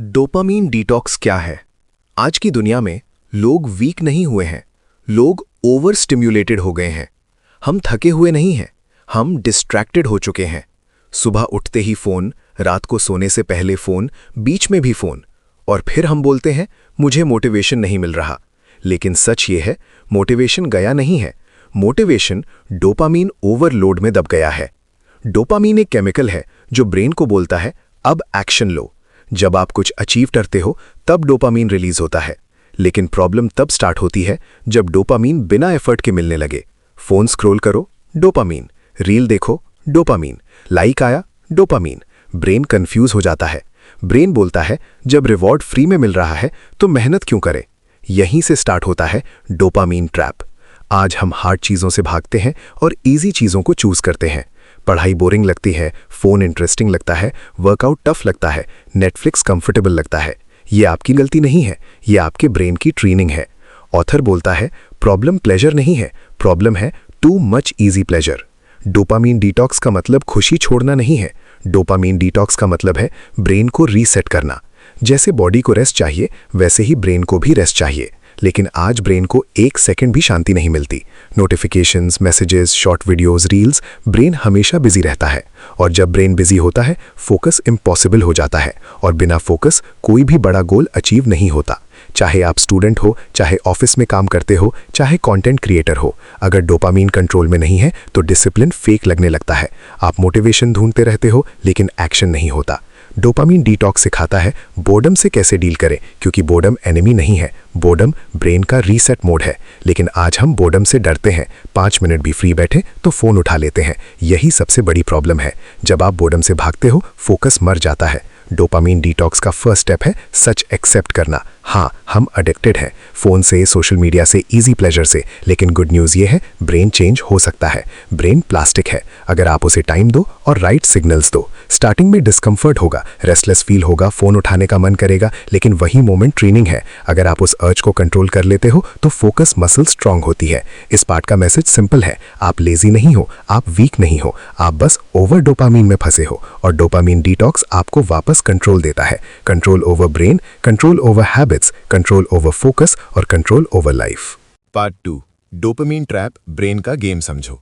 Dopamine detox क्या है? आज की दुनिया में लोग वीक नहीं हुए हैं, लोग ओवर स्टिम्युलेटेड हो गए हैं। हम थके हुए नहीं हैं, हम डिस्ट्रैक्टेड हो चुके हैं। सुबह उठते ही फोन, रात को सोने से पहले फोन, बीच में भी फोन, और फिर हम बोलते हैं मुझे मोटिवेशन नहीं मिल रहा। लेकिन सच ये है, मोटिवेशन गया नहीं है, मोटिवेशन डोपामीन ओवरलोड में दब गया है। डोपामीन एक केमिकल है जो ब्रेन को बोलता है अब एक्शन लो। जब आप कुछ अचीव करते हो तब डोपामीन रिलीज होता है। लेकिन प्रॉब्लम तब स्टार्ट होती है जब डोपामीन बिना एफर्ट के मिलने लगे। फोन स्क्रॉल करो, डोपामीन, रील देखो, डोपामीन, लाइक आया, डोपामीन। ब्रेन कंफ्यूज हो जाता है। ब्रेन बोलता है जब रिवॉर्ड फ्री में मिल रहा है तो मेहनत क्यों करें। यहीं से स्टार्ट होता है डोपामीन ट्रैप। आज हम हार्ड चीज़ों से भागते हैं और इजी चीज़ों को चूज करते हैं। पढ़ाई बोरिंग लगती है, फोन इंटरेस्टिंग लगता है, वर्कआउट टफ लगता है, नेटफ्लिक्स कंफर्टेबल लगता है। ये आपकी गलती नहीं है, ये आपके ब्रेन की ट्रेनिंग है। ऑथर बोलता है प्रॉब्लम प्लेजर नहीं है, प्रॉब्लम है too much easy pleasure. Dopamine detox का मतलब खुशी छोड़ना नहीं है। डोपामीन डिटॉक्स का मतलब है ब्रेन को रीसेट करना। जैसे बॉडी को रेस्ट चाहिए वैसे ही ब्रेन को भी रेस्ट चाहिए। लेकिन आज ब्रेन को एक सेकंड भी शांति नहीं मिलती। Notifications, messages, short videos, reels, brain हमेशा बिजी रहता है। और जब ब्रेन बिजी होता है फोकस इम्पॉसिबल हो जाता है, और बिना फोकस कोई भी बड़ा गोल अचीव नहीं होता। चाहे आप स्टूडेंट हो, चाहे ऑफिस में काम करते हो, चाहे कंटेंट क्रिएटर हो, अगर डोपामीन कंट्रोल में नहीं है तो डिसिप्लिन फेक लगने लगता है। आप मोटिवेशन ढूंढते रहते हो लेकिन एक्शन नहीं होता। डोपामीन डिटॉक्स सिखाता है बोर्डम से कैसे डील करें, क्योंकि बोर्डम एनिमी नहीं है, बोर्डम ब्रेन का रीसेट मोड है। लेकिन आज हम बोर्डम से डरते हैं। 5 मिनट भी फ्री बैठे तो फोन उठा लेते हैं। यही सबसे बड़ी प्रॉब्लम है। जब आप बोर्डम से भागते हो फोकस मर जाता है। डोपामीन डिटॉक्स का फर्स्ट स्टेप है सच एक्सेप्ट करना। हाँ, हम एडिक्टेड हैं, फोन से, सोशल मीडिया से, इजी प्लेजर से। लेकिन गुड न्यूज़ ये है ब्रेन चेंज हो सकता है। ब्रेन प्लास्टिक है, अगर आप उसे टाइम दो और राइट सिग्नल्स दो। स्टार्टिंग में डिस्कम्फर्ट होगा, रेस्टलेस फील होगा, फोन उठाने का मन करेगा, लेकिन वही मोमेंट ट्रेनिंग है। अगर आप उस अर्ज को कंट्रोल कर लेते हो तो फोकस मसल स्ट्रांग होती है। इस पार्ट का मैसेज सिंपल है, आप लेजी नहीं हो, आप वीक नहीं हो, आप बस ओवर डोपामीन में फंसे हो। और डोपामीन डिटॉक्स आपको वापस कंट्रोल देता है। Control over brain, control over habits, control over focus और control over life. Part 2, dopamine trap, brain का गेम समझो।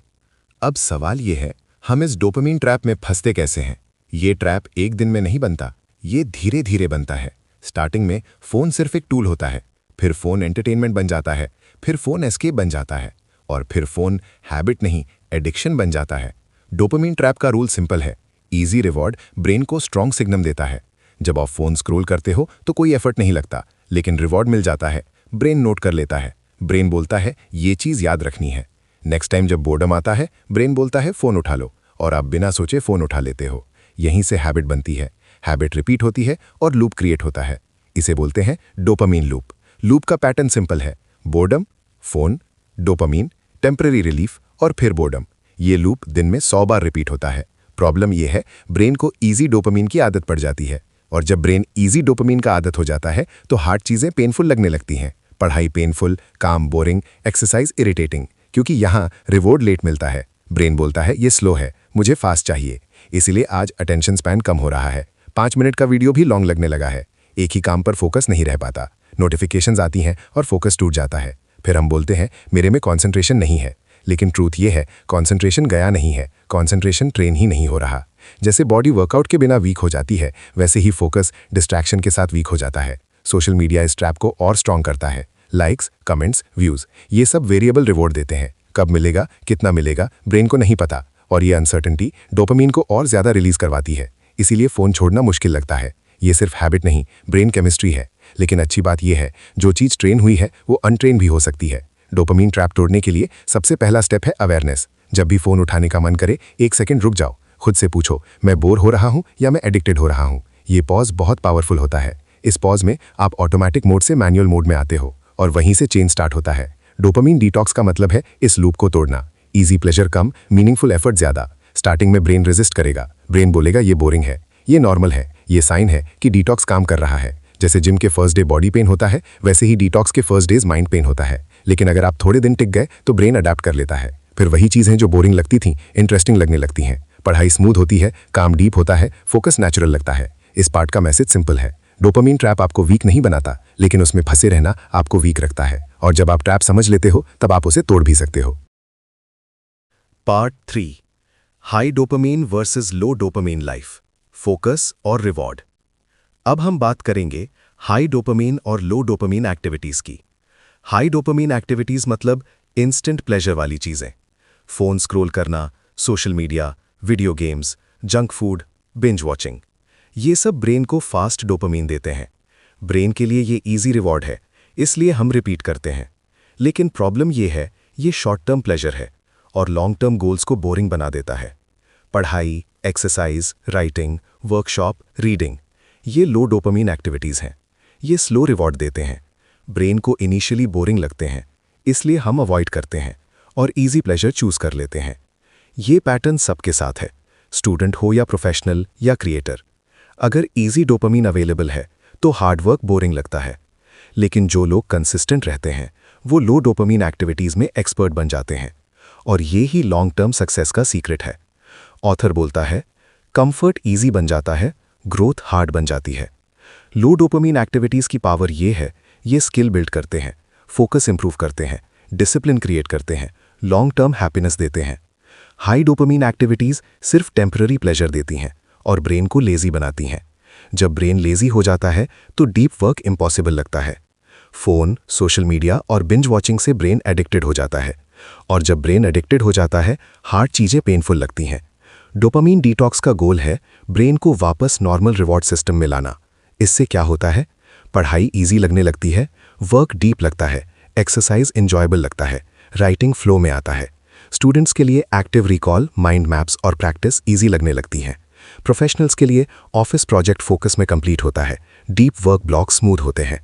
अब सवाल यह है, हम इस डोपामीन ट्रैप में फंसते कैसे हैं? ये ट्रैप एक दिन में नहीं बनता, ये धीरे धीरे बनता है। स्टार्टिंग में फोन सिर्फ एक टूल होता है, फिर फोन एंटरटेनमेंट बन जाता है, फिर फोन एस्केप बन जाता है, और फिर फोन हैबिट नहीं एडिक्शन बन जाता है। डोपामीन ट्रैप का रूल सिंपल है, इजी रिवॉर्ड ब्रेन को स्ट्रॉन्ग सिग्नल देता है। जब आप फोन स्क्रॉल करते हो तो कोई एफर्ट नहीं लगता, लेकिन रिवॉर्ड मिल जाता है। ब्रेन नोट कर लेता है, ब्रेन बोलता है ये चीज याद रखनी है। नेक्स्ट टाइम जब बोर्डम आता है ब्रेन बोलता है फोन उठा लो, और आप बिना सोचे फोन उठा लेते हो। यहीं से हैबिट बनती है, हैबिट रिपीट होती है और लूप क्रिएट होता है। इसे बोलते हैं डोपामीन लूप। लूप का पैटर्न सिंपल है, boredom, phone, dopamine, temporary relief और फिर बोर्डम। ये लूप दिन में 100 बार रिपीट होता है। प्रॉब्लम यह है ब्रेन को इजी डोपामीन की आदत पड़ जाती है, और जब ब्रेन इजी डोपामीन का आदत हो जाता है तो हार्ड चीजें पेनफुल लगने लगती हैं। पढ़ाई पेनफुल, काम बोरिंग, एक्सरसाइज इरिटेटिंग, क्योंकि यहाँ रिवॉर्ड लेट मिलता है। ब्रेन बोलता है ये स्लो है, मुझे फास्ट चाहिए। इसीलिए आज अटेंशन स्पैन कम हो रहा है। 5 मिनट का वीडियो भी लॉन्ग लगने लगा है। एक ही काम पर फोकस नहीं रह पाता, नोटिफिकेशंस आती हैं और फोकस टूट जाता है। फिर हम बोलते हैं मेरे में कॉन्सेंट्रेशन नहीं है। लेकिन ट्रूथ ये है कॉन्सेंट्रेशन गया नहीं है, कॉन्सेंट्रेशन ट्रेन ही नहीं हो रहा। जैसे बॉडी वर्कआउट के बिना वीक हो जाती है, वैसे ही फोकस डिस्ट्रैक्शन के साथ वीक हो जाता है। सोशल मीडिया इस ट्रैप को और स्ट्रॉन्ग करता है। लाइक्स, कमेंट्स, व्यूज, ये सब वेरिएबल रिवॉर्ड देते हैं। कब मिलेगा, कितना मिलेगा, ब्रेन को नहीं पता, और ये अनसर्टेनिटी डोपामीन को और ज्यादा रिलीज करवाती है। इसीलिए फोन छोड़ना मुश्किल लगता है। ये सिर्फ हैबिट नहीं, ब्रेन केमिस्ट्री है। लेकिन अच्छी बात यह है जो चीज ट्रेन हुई है वो अनट्रेन भी हो सकती है। डोपामीन ट्रैप तोड़ने के लिए सबसे पहला स्टेप है अवेयरनेस। जब भी फोन उठाने का मन करे 1 सेकंड रुक जाओ, खुद से पूछो मैं बोर हो रहा हूं या मैं एडिक्टेड हो रहा हूं। ये पॉज बहुत पावरफुल होता है। इस पॉज में आप ऑटोमेटिक मोड से मैनुअल मोड में आते हो, और वहीं से चेंज स्टार्ट होता है। डोपामीन डिटॉक्स का मतलब है इस लूप को तोड़ना। इजी प्लेजर कम, मीनिंगफुल एफर्ट ज्यादा। स्टार्टिंग में ब्रेन रेजिस्ट करेगा, ब्रेन बोलेगा ये बोरिंग है, ये नॉर्मल है, ये साइन है कि डिटॉक्स काम कर रहा है। जैसे जिम के फर्स्ट डे बॉडी पेन होता है, वैसे ही डिटॉक्स के फर्स्ट डेज माइंड पेन होता है। लेकिन अगर आप थोड़े दिन टिक गए तो ब्रेन अडेप्ट कर लेता है। फिर वही चीजें जो बोरिंग लगती थी इंटरेस्टिंग लगने लगती हैं। पढ़ाई स्मूथ होती है, काम डीप होता है, फोकस नेचुरल लगता है। इस पार्ट का मैसेज सिंपल है, डोपामीन ट्रैप आपको वीक नहीं बनाता, लेकिन उसमें फंसे रहना आपको वीक रखता है, और जब आप ट्रैप समझ लेते हो तब आप उसे तोड़ भी सकते हो। पार्ट 3 हाई डोपामीन वर्सेस लो डोपामीन लाइफ, फोकस और रिवॉर्ड। अब हम बात करेंगे हाई डोपामीन और लो डोपामीन एक्टिविटीज की। हाई डोपामीन एक्टिविटीज मतलब इंस्टेंट प्लेजर वाली चीजें, फोन स्क्रॉल करना, social media, video games, junk food, binge watching. ये सब ब्रेन को फास्ट डोपामीन देते हैं। ब्रेन के लिए ये इजी रिवॉर्ड है, इसलिए हम रिपीट करते हैं। लेकिन प्रॉब्लम ये है, ये शॉर्ट टर्म प्लेजर है और लॉन्ग टर्म गोल्स को बोरिंग बना देता है। पढ़ाई, एक्सरसाइज, राइटिंग, वर्कशॉप, रीडिंग, ये लो डोपामीन एक्टिविटीज हैं। ये स्लो रिवॉर्ड देते हैं। ब्रेन को इनिशियली बोरिंग लगते हैं, इसलिए हम अवॉइड करते हैं और इजी प्लेजर चूज कर लेते हैं। ये पैटर्न सबके साथ है, स्टूडेंट हो या प्रोफेशनल या क्रिएटर। अगर इजी डोपामीन अवेलेबल है तो हार्ड वर्क बोरिंग लगता है, लेकिन जो लोग कंसिस्टेंट रहते हैं वो लो डोपामीन एक्टिविटीज में एक्सपर्ट बन जाते हैं, और ये ही लॉन्ग टर्म सक्सेस का सीक्रेट है। ऑथर बोलता है, कंफर्ट इजी बन जाता है, ग्रोथ हार्ड बन जाती है। लो डोपामीन एक्टिविटीज की पावर ये है, ये स्किल बिल्ड करते हैं, फोकस इंप्रूव करते हैं, डिसिप्लिन क्रिएट करते हैं, लॉन्ग टर्म हैप्पीनेस देते हैं। हाई डोपामीन एक्टिविटीज सिर्फ टेम्पररी प्लेजर देती हैं और ब्रेन को लेजी बनाती हैं। जब ब्रेन लेजी हो जाता है तो डीप वर्क इम्पॉसिबल लगता है। फोन, सोशल मीडिया और बिंज वॉचिंग से ब्रेन एडिक्टेड हो जाता है, और जब ब्रेन एडिक्टेड हो जाता है हार्ड चीजें पेनफुल लगती हैं। डोपामीन डिटॉक्स का गोल है ब्रेन को वापस नॉर्मल रिवॉर्ड सिस्टम में लाना। इससे क्या होता है? पढ़ाई इजी लगने लगती है, वर्क डीप लगता है, एक्सरसाइज इंजॉयबल लगता है, राइटिंग फ्लो में आता है। स्टूडेंट्स के लिए एक्टिव रिकॉल, माइंड मैप्स और प्रैक्टिस इजी लगने लगती हैं। प्रोफेशनल्स के लिए ऑफिस प्रोजेक्ट फोकस में कंप्लीट होता है, डीप वर्क ब्लॉक स्मूथ होते हैं।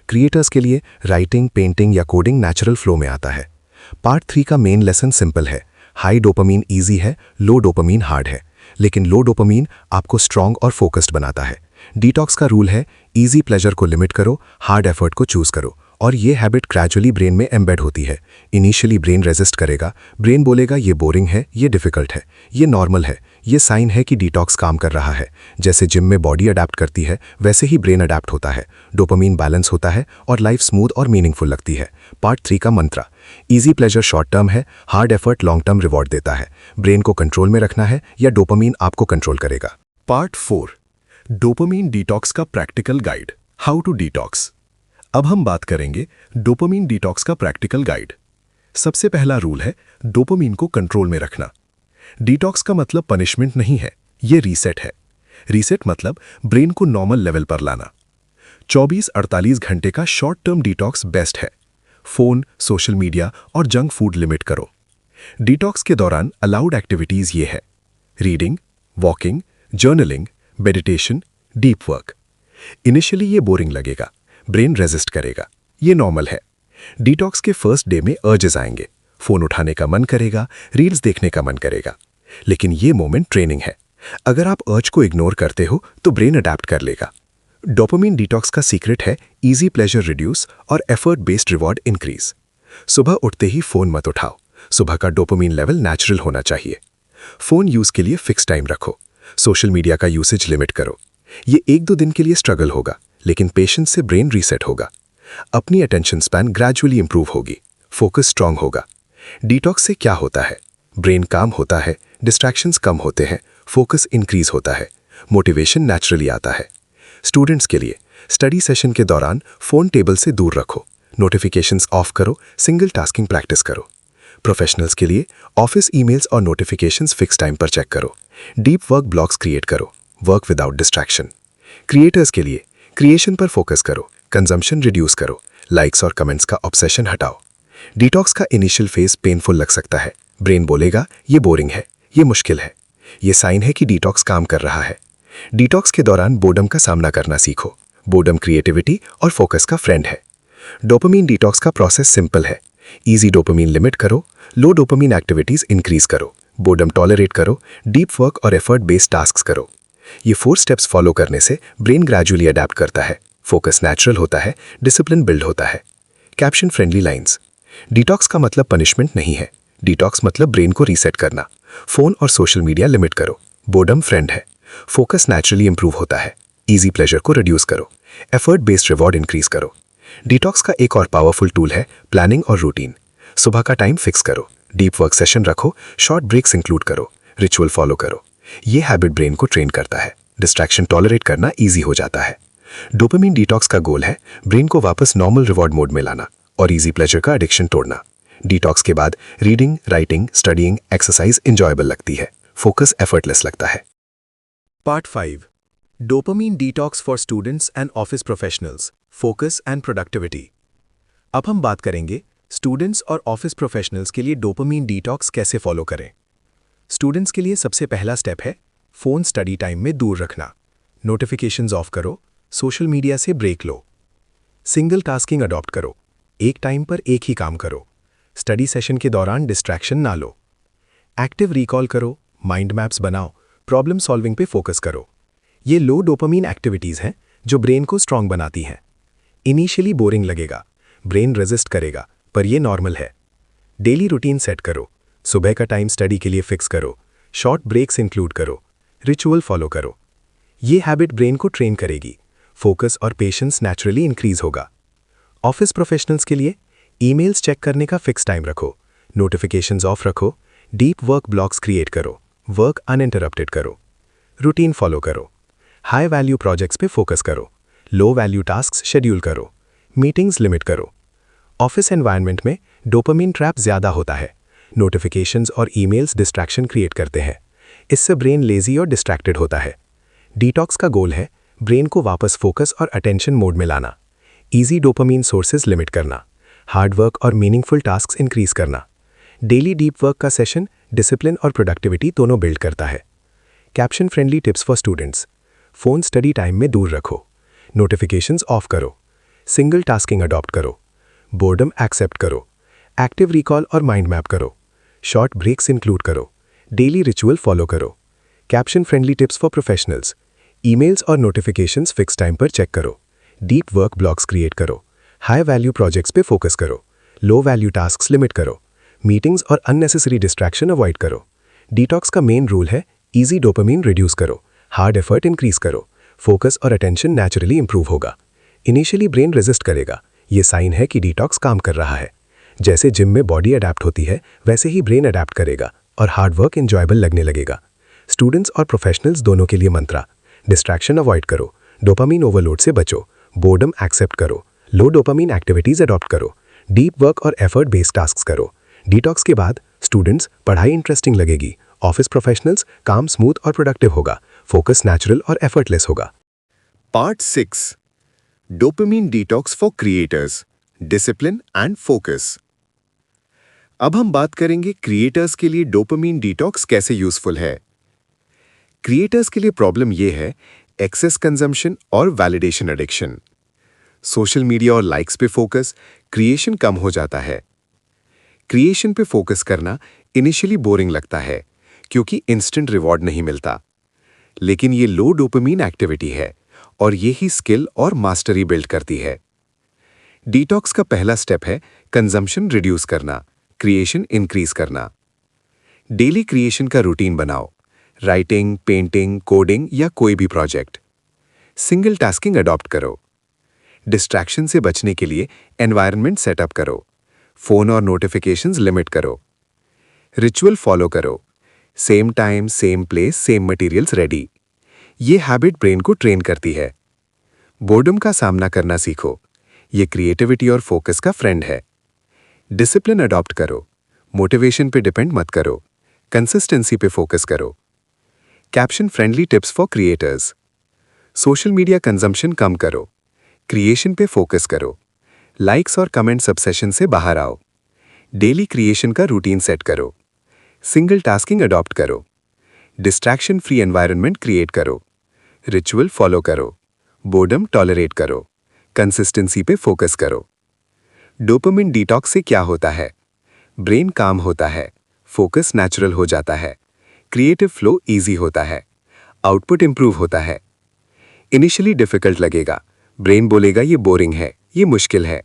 क्रिएटर्स के लिए राइटिंग, पेंटिंग या कोडिंग नेचुरल फ्लो में आता है। पार्ट 3 का मेन लेसन सिंपल है, हाई डोपामीन इजी है, लो डोपामीन हार्ड है, लेकिन लो डोपामीन आपको स्ट्रांग और फोकस्ड बनाता है। डिटॉक्स का रूल है, इजी प्लेजर को लिमिट करो, हार्ड एफर्ट को चूज करो, और ये हैबिट ग्रेजुअली ब्रेन में एम्बेड होती है। इनिशियली ब्रेन रेजिस्ट करेगा, ब्रेन बोलेगा ये बोरिंग है, ये डिफिकल्ट है, ये नॉर्मल है। ये साइन है कि डिटॉक्स काम कर रहा है। जैसे जिम में बॉडी अडैप्ट करती है, वैसे ही ब्रेन अडैप्ट होता है, डोपामीन बैलेंस होता है और लाइफ स्मूथ और मीनिंगफुल लगती है। पार्ट 3 का मंत्रा, इजी प्लेजर शॉर्ट टर्म है, hard effort long term reward देता है। ब्रेन को कंट्रोल में रखना है या डोपामीन आपको कंट्रोल करेगा। पार्ट 4 डोपामीन डिटॉक्स का practical guide, how to detox. अब हम बात करेंगे डोपामीन डिटॉक्स का प्रैक्टिकल गाइड। सबसे पहला रूल है डोपामीन को कंट्रोल में रखना। डिटॉक्स का मतलब पनिशमेंट नहीं है, ये रीसेट है। रीसेट मतलब ब्रेन को नॉर्मल लेवल पर लाना। 24-48 घंटे का शॉर्ट टर्म डिटॉक्स बेस्ट है। फोन, सोशल मीडिया और जंक फूड लिमिट करो। डिटॉक्स के दौरान अलाउड एक्टिविटीज ये है, reading, walking, journaling, meditation, deep work. Initially ये बोरिंग लगेगा, ब्रेन रेजिस्ट करेगा, ये नॉर्मल है। डिटॉक्स के फर्स्ट डे में अर्जेस आएंगे, फोन उठाने का मन करेगा, रील्स देखने का मन करेगा, लेकिन ये मोमेंट ट्रेनिंग है। अगर आप अर्ज को इग्नोर करते हो तो ब्रेन अडैप्ट कर लेगा। डोपामीन डिटॉक्स का सीक्रेट है इजी प्लेजर रिड्यूस और एफर्ट बेस्ड रिवॉर्ड इंक्रीज। सुबह उठते ही फोन मत उठाओ, सुबह का डोपामीन लेवल नेचुरल होना चाहिए। फोन यूज के लिए फिक्स टाइम रखो, सोशल मीडिया का यूसेज लिमिट करो। ये 1-2 दिन के लिए स्ट्रगल होगा, लेकिन पेशेंस से ब्रेन रीसेट होगा। अपनी अटेंशन स्पैन ग्रेजुअली इंप्रूव होगी, फोकस स्ट्रांग होगा। डिटॉक्स से क्या होता है? ब्रेन काम होता है, डिस्ट्रैक्शंस कम होते हैं, फोकस इंक्रीज होता है, मोटिवेशन नेचुरली आता है। स्टूडेंट्स के लिए स्टडी सेशन के दौरान फोन टेबल से दूर रखो, नोटिफिकेशंस ऑफ करो, सिंगल टास्किंग प्रैक्टिस करो। प्रोफेशनल्स के लिए ऑफिस ईमेल्स और नोटिफिकेशंस फिक्स टाइम पर चेक करो, डीप वर्क ब्लॉक्स क्रिएट करो, वर्क विदाउट डिस्ट्रैक्शन। क्रिएटर्स के लिए क्रिएशन पर फोकस करो, कंजम्पशन रिड्यूस करो, लाइक्स और कमेंट्स का ऑब्सेशन हटाओ। डिटॉक्स का इनिशियल फेज पेनफुल लग सकता है, ब्रेन बोलेगा ये बोरिंग है, ये मुश्किल है। ये साइन है कि डिटॉक्स काम कर रहा है। डिटॉक्स के दौरान बोर्डम का सामना करना सीखो। बोर्डम क्रिएटिविटी और फोकस का फ्रेंड है। डोपामीन डिटॉक्स का प्रोसेस सिंपल है, इजी डोपामीन लिमिट करो, लो डोपामीन एक्टिविटीज इंक्रीज करो, बोर्डम टॉलरेट करो, डीप वर्क और एफर्ट बेस्ड टास्क्स करो। ये 4 स्टेप्स फॉलो करने से ब्रेन ग्रेजुअली अडैप्ट करता है, फोकस नेचुरल होता है, डिसिप्लिन बिल्ड होता है। कैप्शन फ्रेंडली लाइंस, डिटॉक्स का मतलब पनिशमेंट नहीं है, डिटॉक्स मतलब ब्रेन को रीसेट करना। फोन और सोशल मीडिया लिमिट करो, बोर्डम फ्रेंड है, फोकस नेचुरली इंप्रूव होता है, इजी प्लेजर को रिड्यूस करो। एफर्ट बेस्ड रिवॉर्ड इंक्रीज करो। डिटॉक्स का एक और पावरफुल टूल है प्लानिंग और रूटीन। सुबह का टाइम फिक्स करो, डीप वर्क सेशन रखो, शॉर्ट ब्रेक्स इंक्लूड करो, रिचुअल फॉलो करो। ये हैबिट ब्रेन को ट्रेन करता है, डिस्ट्रैक्शन टॉलरेट करना ईजी हो जाता है। डोपामिन डिटॉक्स का गोल है ब्रेन को वापस नॉर्मल रिवॉर्ड मोड में लाना और इजी प्लेजर का एडिक्शन तोड़ना। डिटॉक्स के बाद reading, writing, studying, exercise enjoyable लगती है, फोकस एफर्टलेस लगता है। Part 5 dopamine detox for students and office professionals, focus and productivity. अब हम बात करेंगे स्टूडेंट्स और ऑफिस प्रोफेशनल्स के लिए डोपामिन डिटॉक्स कैसे फॉलो करें। स्टूडेंट्स के लिए सबसे पहला स्टेप है फोन स्टडी टाइम में दूर रखना। नोटिफिकेशंस ऑफ करो, सोशल मीडिया से ब्रेक लो। सिंगल टास्किंग अडॉप्ट करो, एक टाइम पर एक ही काम करो। स्टडी सेशन के दौरान डिस्ट्रैक्शन ना लो। एक्टिव रिकॉल करो, माइंड मैप्स बनाओ, प्रॉब्लम सॉल्विंग पे फोकस करो। ये लो डोपामिन एक्टिविटीज हैं जो ब्रेन को स्ट्रांग बनाती हैं। इनिशियली बोरिंग लगेगा, ब्रेन रेजिस्ट करेगा, पर ये नॉर्मल है। डेली रूटीन सेट करो, सुबह का टाइम स्टडी के लिए फिक्स करो, शॉर्ट ब्रेक्स इंक्लूड करो, रिचुअल फॉलो करो। ये हैबिट ब्रेन को ट्रेन करेगी, फोकस और पेशेंस नेचुरली इंक्रीज होगा। ऑफिस प्रोफेशनल्स के लिए ईमेल्स चेक करने का फिक्स टाइम रखो, नोटिफिकेशंस ऑफ रखो, डीप वर्क ब्लॉक्स क्रिएट करो, वर्क अनइंटरप्टेड करो। रूटीन फॉलो करो, हाई वैल्यू प्रोजेक्ट्स पे फोकस करो, लो वैल्यू टास्क्स शेड्यूल करो, मीटिंग्स लिमिट करो। ऑफिस एनवायरनमेंट में डोपामिन ट्रैप ज़्यादा होता है। नोटिफिकेशंस और ईमेल्स डिस्ट्रैक्शन क्रिएट करते हैं, इससे ब्रेन लेजी और डिस्ट्रैक्टेड होता है। डिटॉक्स का गोल है ब्रेन को वापस फोकस और अटेंशन मोड में लाना, इजी डोपामिन सोर्सेज लिमिट करना, हार्ड वर्क और मीनिंगफुल टास्क्स इंक्रीज करना। डेली डीप वर्क का सेशन डिसिप्लिन और प्रोडक्टिविटी दोनों बिल्ड करता है। Caption friendly tips for students. Phone study time में दूर रखो, नोटिफिकेशंस ऑफ करो, सिंगल टास्किंग अडॉप्ट करो, बोर्डम एक्सेप्ट करो, एक्टिव रिकॉल और माइंड मैप करो, शॉर्ट ब्रेक्स इंक्लूड करो, डेली रिचुअल फॉलो करो। Caption friendly tips for professionals. Emails और नोटिफिकेशंस फिक्स टाइम पर चेक करो, डीप वर्क ब्लॉक्स क्रिएट करो, हाई वैल्यू प्रोजेक्ट्स पे फोकस करो, लो वैल्यू टास्क्स लिमिट करो, मीटिंग्स और अननेसेसरी डिस्ट्रैक्शन अवॉइड करो। डिटॉक्स का मेन रूल है इजी डोपामिन रिड्यूस करो, हार्ड एफर्ट इंक्रीज करो, फोकस और अटेंशन नेचुरली इंप्रूव होगा। इनिशियली ब्रेन रेजिस्ट करेगा, ये साइन है कि डिटॉक्स काम कर रहा है। जैसे जिम में बॉडी अडैप्ट होती है वैसे ही ब्रेन अडैप्ट करेगा और हार्ड वर्क एंजॉयबल लगने लगेगा। स्टूडेंट्स और प्रोफेशनल्स दोनों के लिए मंत्रा, डिस्ट्रैक्शन अवॉइड करो, डोपामिन ओवरलोड से बचो, बोर्डम एक्सेप्ट करो, लो डोपामिन एक्टिविटीज अडॉप्ट करो, डीप वर्क और एफर्ट बेस्ड टास्क्स करो। डिटॉक्स के बाद स्टूडेंट्स पढ़ाई इंटरेस्टिंग लगेगी, ऑफिस प्रोफेशनल्स काम स्मूथ और प्रोडक्टिव होगा, फोकस नेचुरल और एफर्टलेस होगा। Part 6 dopamine detox for creators, discipline and focus. अब हम बात करेंगे क्रिएटर्स के लिए डोपामिन डिटॉक्स कैसे यूजफुल है। क्रिएटर्स के लिए प्रॉब्लम यह है एक्सेस कंजम्पशन और वैलिडेशन एडिक्शन। सोशल मीडिया और लाइक्स पे फोकस, क्रिएशन कम हो जाता है। क्रिएशन पे फोकस करना इनिशियली बोरिंग लगता है क्योंकि इंस्टेंट रिवॉर्ड नहीं मिलता, लेकिन ये लो डोपामिन एक्टिविटी है और यही स्किल और मास्टरी बिल्ड करती है। डिटॉक्स का पहला स्टेप है कंजम्पशन रिड्यूस करना, क्रिएशन इंक्रीज करना। डेली क्रिएशन का रूटीन बनाओ, राइटिंग, पेंटिंग, कोडिंग या कोई भी प्रोजेक्ट। सिंगल टास्किंग अडॉप्ट करो। डिस्ट्रैक्शन से बचने के लिए एनवायरनमेंट सेटअप करो, फोन और नोटिफिकेशंस लिमिट करो। रिचुअल फॉलो करो, same time, same place, same materials ready. ये हैबिट ब्रेन को ट्रेन करती है। बोर्डम का सामना करना सीखो, ये क्रिएटिविटी और फोकस का फ्रेंड है। डिसिप्लिन अडॉप्ट करो, मोटिवेशन पे डिपेंड मत करो, कंसिस्टेंसी पे फोकस करो। Caption friendly tips for creators. Social media consumption कम करो, क्रिएशन पे फोकस करो, लाइक्स और कमेंट्स ऑब्सेशन से बाहर आओ। डेली क्रिएशन का रूटीन सेट करो, सिंगल टास्किंग अडॉप्ट करो, डिस्ट्रैक्शन फ्री एनवायरनमेंट क्रिएट करो, रिचुअल फॉलो करो, बोर्डम टॉलरेट करो, कंसिस्टेंसी पे फोकस करो। डोपामिन डिटॉक्स से क्या होता है? ब्रेन काम होता है, फोकस नेचुरल हो जाता है, क्रिएटिव फ्लो इजी होता है, आउटपुट इंप्रूव होता है। इनिशियली डिफिकल्ट लगेगा, ब्रेन बोलेगा ये बोरिंग है, ये मुश्किल है।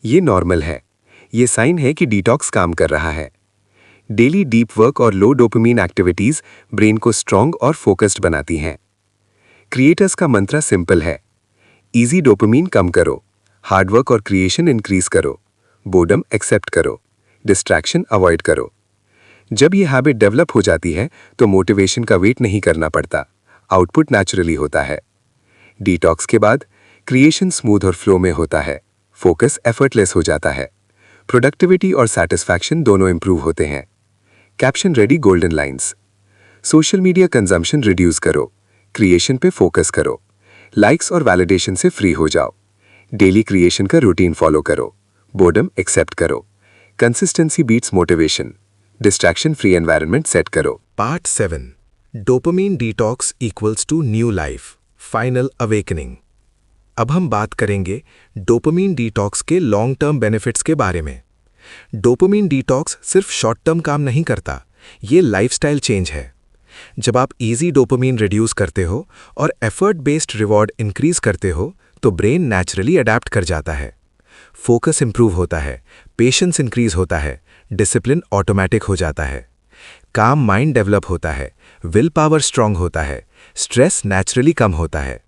ये नॉर्मल है, ये साइन है कि डिटॉक्स काम कर रहा है। डेली डीप वर्क और लो डोपामिन एक्टिविटीज ब्रेन को स्ट्रांग और फोकस्ड बनाती हैं। क्रिएटर्स का मंत्र सिंपल है, इजी डोपामीन कम करो, हार्डवर्क और क्रिएशन इंक्रीज करो, बोर्डम एक्सेप्ट करो, डिस्ट्रैक्शन अवॉइड करो। जब ये हैबिट डेवलप हो जाती है तो मोटिवेशन का वेट नहीं करना पड़ता, आउटपुट नेचुरली होता है। डिटॉक्स के बाद क्रिएशन स्मूथ और फ्लो में होता है, फोकस एफर्टलेस हो जाता है, प्रोडक्टिविटी और सैटिस्फैक्शन दोनों इंप्रूव होते हैं। Caption ready golden lines. Social media consumption reduce करो, क्रिएशन पे फोकस करो, लाइक्स और वैलिडेशन से फ्री हो जाओ, डेली क्रिएशन का रूटीन फॉलो करो, बोर्डम एक्सेप्ट करो, consistency beats motivation, distraction free environment set करो। Part 7 dopamine detox equals to new life, final awakening. अब हम बात करेंगे डोपामीन डिटॉक्स के लॉन्ग टर्म बेनिफिट्स के बारे में। डोपामीन डिटॉक्स सिर्फ शॉर्ट टर्म काम नहीं करता, ये लाइफस्टाइल चेंज है। जब आप इजी डोपामीन रिड्यूस करते हो और एफर्ट बेस्ड रिवॉर्ड इंक्रीज करते हो तो ब्रेन नेचुरली अडैप्ट कर जाता है। फोकस इंप्रूव होता है, पेशेंस इंक्रीज होता है, डिसिप्लिन ऑटोमेटिक हो जाता है, काम माइंड डेवलप होता है, विल पावर स्ट्रांग होता है, स्ट्रेस नेचुरली कम होता है।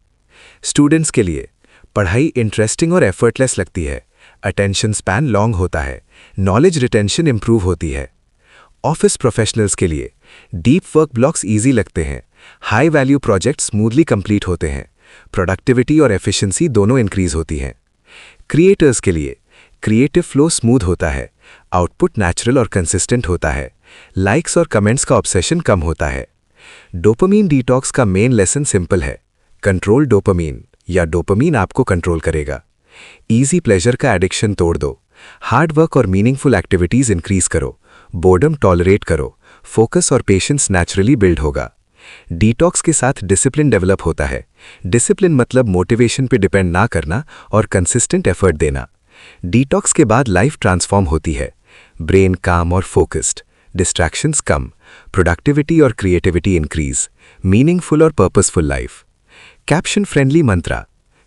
स्टूडेंट्स के लिए पढ़ाई इंटरेस्टिंग और एफर्टलेस लगती है, अटेंशन स्पैन लॉन्ग होता है, नॉलेज रिटेंशन इंप्रूव होती है। ऑफिस प्रोफेशनल्स के लिए डीप वर्क ब्लॉक्स इजी लगते हैं, high value project smoothly complete होते हैं, प्रोडक्टिविटी और एफिशिएंसी दोनों इंक्रीज होती हैं। क्रिएटर्स के लिए क्रिएटिव फ्लो स्मूथ होता है, आउटपुट नेचुरल और कंसिस्टेंट होता है, लाइक्स और कमेंट्स का ऑब्सेशन कम होता है। डोपामीन डिटॉक्स का मेन लेसन सिंपल है, कंट्रोल डोपामीन या डोपामीन आपको कंट्रोल करेगा। इजी प्लेजर का एडिक्शन तोड़ दो, हार्ड वर्क और मीनिंगफुल एक्टिविटीज इंक्रीज करो, बोर्डम टॉलरेट करो, फोकस और पेशेंस नेचुरली बिल्ड होगा। डिटॉक्स के साथ डिसिप्लिन डेवलप होता है। डिसिप्लिन मतलब मोटिवेशन पे डिपेंड ना करना और कंसिस्टेंट एफर्ट देना। डिटॉक्स के बाद लाइफ ट्रांसफॉर्म होती है, ब्रेन काम और फोकस्ड, डिस्ट्रैक्शंस कम, प्रोडक्टिविटी और क्रिएटिविटी इंक्रीज, मीनिंगफुल और पर्पसफुल लाइफ। कैप्शन फ्रेंडली मंत्रा,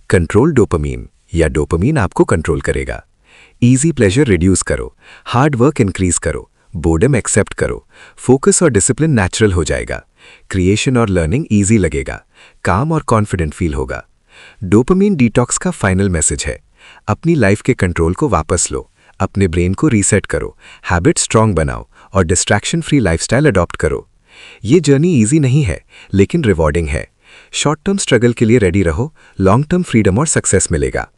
कंट्रोल डोपामीन या डोपामीन आपको कंट्रोल करेगा। इजी प्लेजर रिड्यूस करो, हार्ड वर्क इंक्रीज करो, बोर्डम एक्सेप्ट करो, फोकस और डिसिप्लिन नेचुरल हो जाएगा, क्रिएशन और लर्निंग इजी लगेगा, काम और कॉन्फिडेंट फील होगा। डोपामीन डिटॉक्स का फाइनल मैसेज है, अपनी लाइफ के कंट्रोल को वापस लो, अपने ब्रेन को रीसेट करो, हैबिट स्ट्रांग बनाओ और डिस्ट्रैक्शन फ्री लाइफस्टाइल अडॉप्ट करो। ये जर्नी इजी नहीं है लेकिन रिवॉर्डिंग है। शॉर्ट टर्म स्ट्रगल के लिए रेडी रहो, लॉन्ग टर्म फ्रीडम और सक्सेस मिलेगा।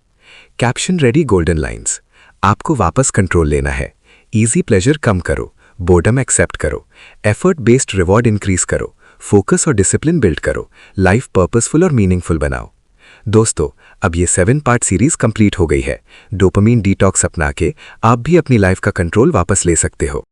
Caption ready golden lines. आपको वापस कंट्रोल लेना है, इजी प्लेजर कम करो, बोर्डम एक्सेप्ट करो, एफर्ट बेस्ड रिवॉर्ड इंक्रीज करो, फोकस और डिसिप्लिन बिल्ड करो, लाइफ पर्पसफुल और मीनिंगफुल बनाओ। दोस्तों, अब ये 7 पार्ट सीरीज कंप्लीट हो गई है। डोपामीन डिटॉक्स अपना के आप भी अपनी लाइफ का कंट्रोल वापस ले सकते हो।